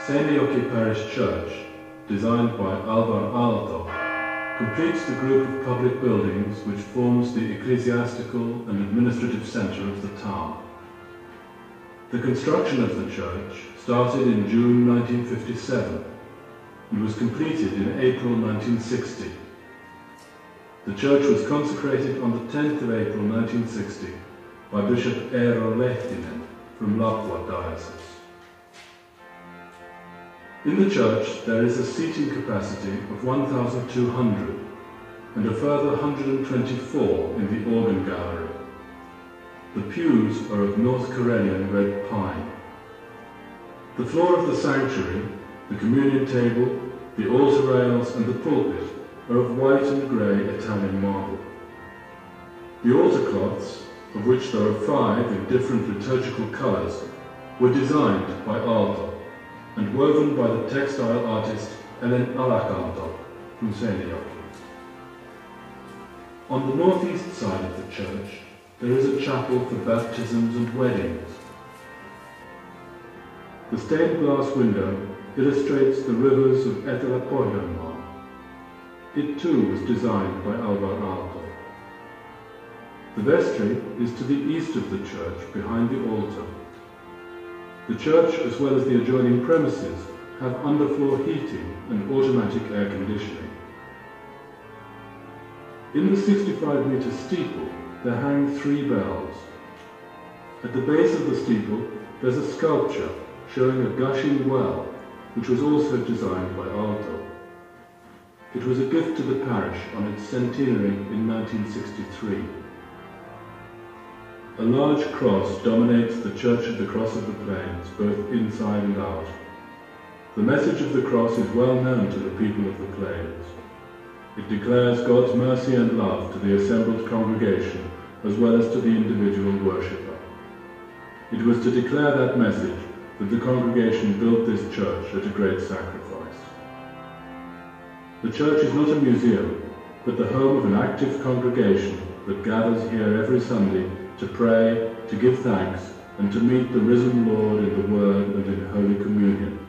Seinäjoki Parish Church, designed by Alvar Aalto, completes the group of public buildings which forms the ecclesiastical and administrative centre of the town. The construction of the church started in June 1957 and was completed in April 1960. The church was consecrated on the 10th of April 1960 by Bishop Eero Lehtinen from Lapua Diocese. In the church there is a seating capacity of 1,200 and a further 124 in the organ gallery. The pews are of North Karelian red pine. The floor of the sanctuary, the communion table, the altar rails and the pulpit are of white and grey Italian marble. The altar cloths, of which there are 5 in different liturgical colours, were designed by Aalto and woven by the textile artist Ellen Alakanto from Seinäjoki. On the northeast side of the church there is a chapel for baptisms and weddings. The stained glass window illustrates the rivers of Etelä-Pohjanmaa. It too was designed by Alvar Aalto. The vestry is to the east of the church, behind the altar. The church, as well as the adjoining premises, have underfloor heating and automatic air conditioning. In the 65-metre steeple there hang 3 bells. At the base of the steeple there's a sculpture showing a gushing well, which was also designed by Aalto. It was a gift to the parish on its centenary in 1963. A large cross dominates the Church of the Cross of the Plains, both inside and out. The message of the cross is well known to the people of the Plains. It declares God's mercy and love to the assembled congregation as well as to the individual worshipper. It was to declare that message that the congregation built this church at a great sacrifice. The church is not a museum, but the home of an active congregation that gathers here every Sunday to pray, to give thanks, and to meet the risen Lord in the Word and in Holy Communion.